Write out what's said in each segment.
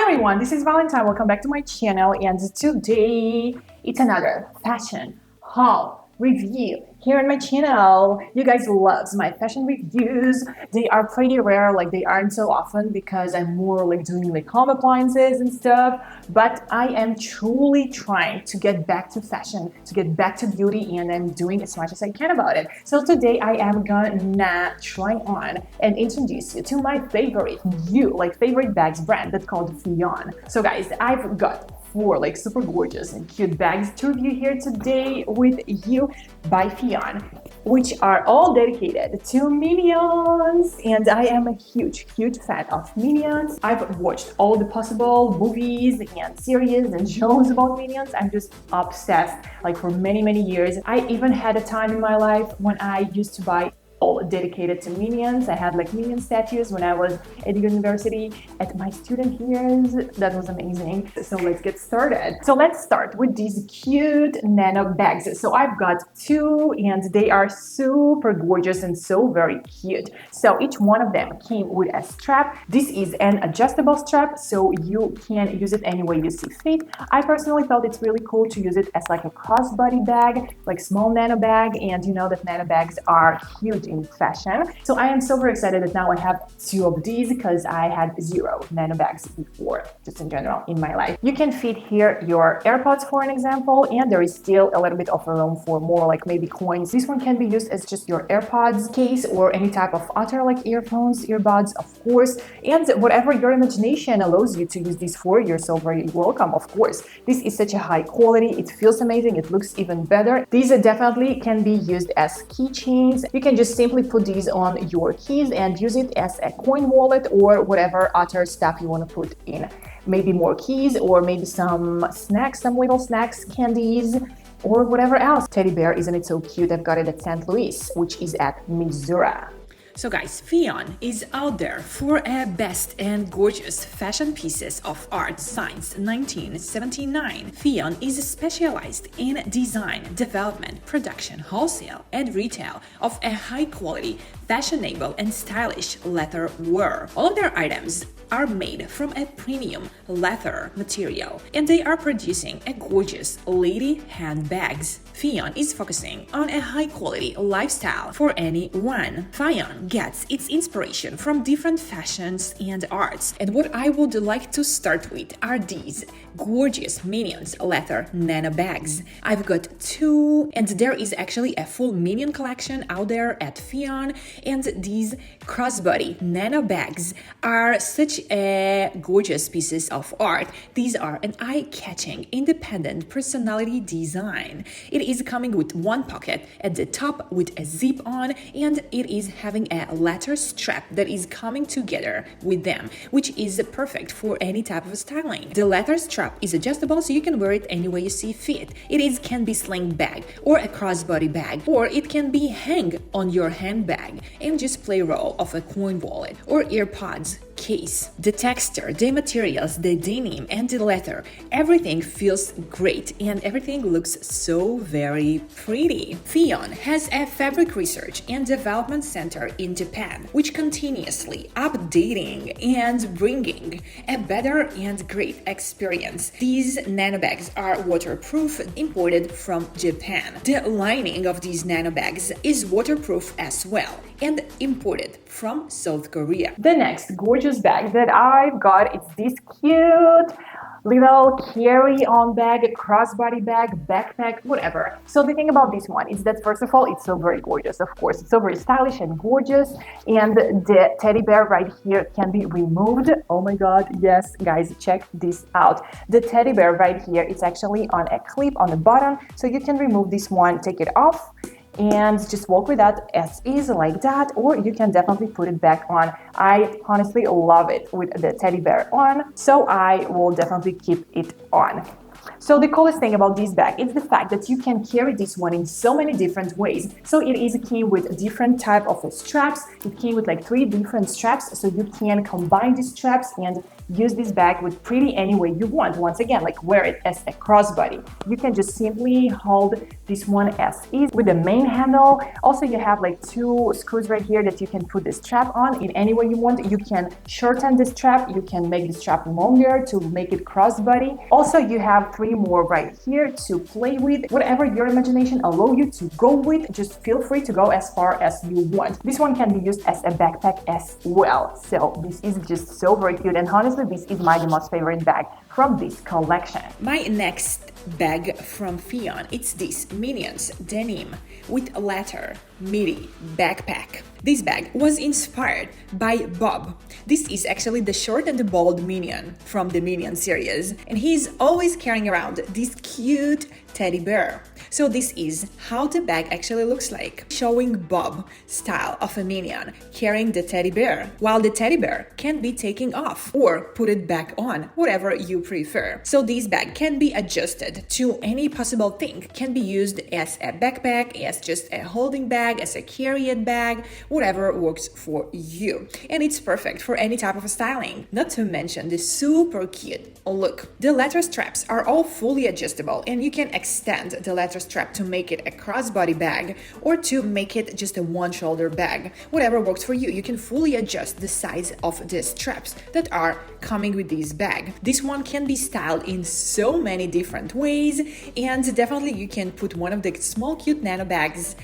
everyone, this is Valentine. Welcome back to my channel, and today it's another fashion haul review here on my channel. You guys love my fashion reviews. They are pretty rare, like they aren't so often because I'm more like doing like home appliances and stuff, but I am truly trying to get back to fashion, to get back to beauty, and I'm doing as much as I can about it. So today I am gonna try on and introduce you to my favorite favorite bags brand that's called Fion. So guys, I've got 4 like super gorgeous and cute bags to review here today with you by Fion, which are all dedicated to Minions, and I am a huge fan of Minions. I've watched all the possible movies and series and shows about Minions. I'm just obsessed, like for many years. I even had a time in my life when I used to buy all dedicated to Minions. I had like Minion statues when I was at university at my student years. That was amazing. So let's get started. So let's start with these cute Nano bags. So I've got 2 and they are super gorgeous and so very cute. So each one of them came with a strap. This is an adjustable strap, so you can use it any way you see fit. I personally felt it's really cool to use it as like a crossbody bag, like small Nano bag, and you know that Nano bags are huge in fashion. So I am super excited that now I have 2 of these because I had 0 Nano bags before, just in general in my life. You can fit here your AirPods, for an example, and there is still a little bit of room for more like maybe coins. This one can be used as just your AirPods case or any type of other like earphones, earbuds, of course, and whatever your imagination allows you to use these for, you're so very welcome, of course. This is such a high quality, it feels amazing, it looks even better. These definitely can be used as keychains. You can just simply put these on your keys and use it as a coin wallet or whatever other stuff you want to put in. Maybe more keys or maybe some snacks, some little snacks, candies, or whatever else. Teddy bear, isn't it so cute? I've got it at St. Louis, which is at Missouri. So guys, Fion is out there for a best and gorgeous fashion pieces of art since 1979. Fion is specialized in design, development, production, wholesale, and retail of a high-quality, fashionable, and stylish leather wear. All of their items are made from a premium leather material, and they are producing a gorgeous lady handbags. Fion is focusing on a high-quality lifestyle for anyone. Fion gets its inspiration from different fashions and arts, and what I would like to start with are these gorgeous Minions leather Nano bags. I've got 2, and there is actually a full Minion collection out there at Fion, and these crossbody Nano bags are such a gorgeous pieces of art. These are an eye-catching, independent personality design. It is coming with one pocket at the top with a zip on, and it is having a leather strap that is coming together with them, which is perfect for any type of styling. The leather strap is adjustable, so you can wear it any way you see fit. Can be sling bag or a crossbody bag, or it can be hang on your handbag and just play role of a coin wallet or earpods case. The texture, the materials, the denim, and the leather, everything feels great and everything looks so very pretty. Fion has a fabric research and development center in Japan, which continuously updating and bringing a better and great experience. These Nano bags are waterproof, imported from Japan. The lining of these Nano bags is waterproof as well and imported from South Korea. The next gorgeous bag that I've got is this cute little carry-on bag, crossbody bag, backpack, whatever. So the thing about this one is that first of all, it's so very gorgeous. Of course, it's so very stylish and gorgeous, and the teddy bear right here can be removed. Oh my god, yes, guys, check this out. The teddy bear right here, it's actually on a clip on the bottom, so you can remove this one, take it off, and just walk with that as is like that, or you can definitely put it back on. I honestly love it with the teddy bear on, so I will definitely keep it on. So the coolest thing about this bag is the fact that you can carry this one in so many different ways. So it is came with different type of straps. It came with like 3 different straps, so you can combine these straps and use this bag with pretty any way you want. Once again, like wear it as a crossbody. You can just simply hold this one as is with the main handle. Also, you have like 2 screws right here that you can put the strap on in any way you want. You can shorten the strap, you can make the strap longer to make it crossbody. Also, you have 3 more right here to play with. Whatever your imagination allow you to go with, just feel free to go as far as you want. This one can be used as a backpack as well. So this is just so very cute, and honestly, this is my most favorite bag from this collection. My next bag from Fion, it's this Minions denim with a letter midi backpack. This bag was inspired by Bob. This is actually the short and the bold Minion from the Minion series, and he's always carrying around this cute teddy bear. So this is how the bag actually looks like, showing Bob style of a Minion carrying the teddy bear, while the teddy bear can be taken off or put it back on, whatever you prefer. So this bag can be adjusted to any possible thing, can be used as a backpack, as just a holding bag, as a carry-it bag, whatever works for you. And it's perfect for any type of styling, not to mention the super cute look. The leather straps are all fully adjustable, and you can extend the leather strap to make it a crossbody bag or to make it just a one-shoulder bag. Whatever works for you, you can fully adjust the size of the straps that are coming with this bag. This one can be styled in so many different ways, and definitely you can put one of the small cute Nano bags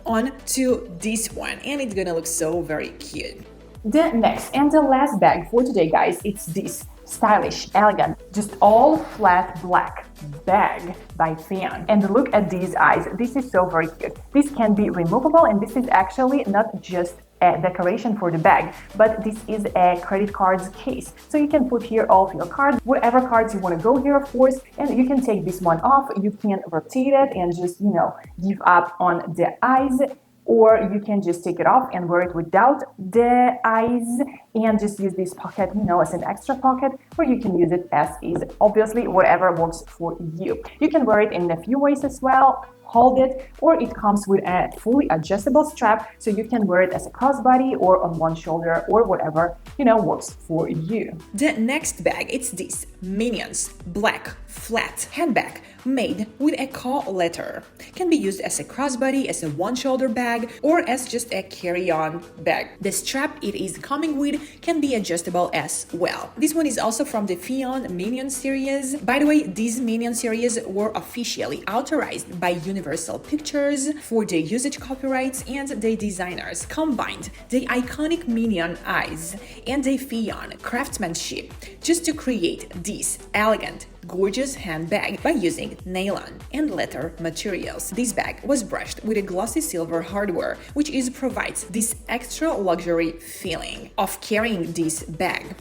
onto this one, and it's gonna look so very cute. The next and the last bag for today, guys, it's this stylish, elegant, just all flat black bag by Fion. And look at these eyes. This is so very cute. This can be removable, and this is actually not just a decoration for the bag, but this is a credit cards case. So you can put here all of your cards, whatever cards you want to go here, of course, and you can take this one off. You can rotate it and just, give up on the eyes, or you can just take it off and wear it without the eyes and just use this pocket, as an extra pocket, or you can use it as is. Obviously, whatever works for you. You can wear it in a few ways as well. Hold it, or it comes with a fully adjustable strap, so you can wear it as a crossbody or on one shoulder, or whatever works for you. The next bag, it's this Minions black flat handbag made with a call letter. Can be used as a crossbody, as a one-shoulder bag, or as just a carry-on bag. The strap it is coming with can be adjustable as well. This one is also from the Fion Minion series. By the way, these Minion series were officially authorized by Universal Pictures for the usage copyrights, and the designers combined the iconic Minion eyes and the Fion craftsmanship just to create this elegant, gorgeous handbag by using nylon and leather materials. This bag was brushed with a glossy silver hardware, which provides this extra luxury feeling of carrying this bag.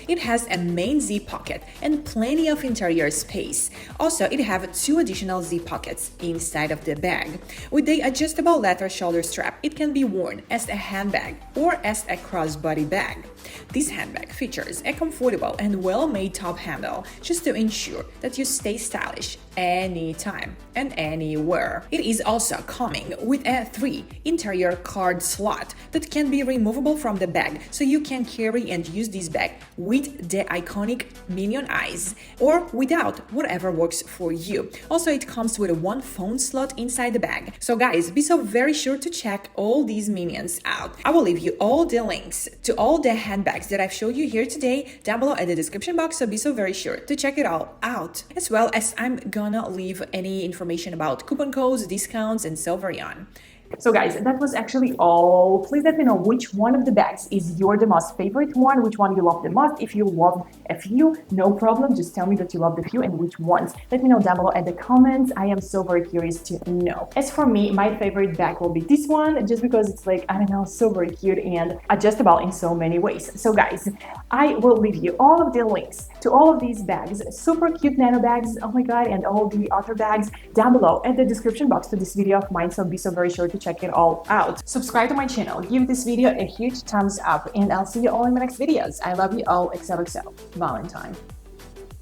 It has a main zip pocket and plenty of interior space. Also, it has 2 additional zip pockets inside of the bag. With the adjustable leather shoulder strap, it can be worn as a handbag or as a crossbody bag. This handbag features a comfortable and well-made top handle just to ensure that you stay stylish anytime and anywhere. It is also coming with a 3 interior card slot that can be removable from the bag, so you can carry and use this bag with the iconic Minion eyes or without, whatever works for you. Also, it comes with a 1 phone slot inside the bag. So guys, be so very sure to check all these Minions out. I will leave you all the links to all the handbags that I've showed you here today down below in the description box, so be so very sure to check it all out, as well as I'm gonna leave any information about coupon codes, discounts, and so very on. So guys, that was actually all. Please let me know which one of the bags is the most favorite one, which one you love the most. If you love a few, no problem, just tell me that you love the few and which ones. Let me know down below in the comments. I am so very curious to know. As for me, my favorite bag will be this one, just because it's like, I don't know, so very cute and adjustable in so many ways. So guys, I will leave you all of the links to all of these bags, super cute Nano bags, oh my god, and all the other bags down below in the description box to this video of mine, so be so very sure to check it all out. Subscribe to my channel, give this video a huge thumbs up, and I'll see you all in my next videos. I love you all, XOXO, Valentine.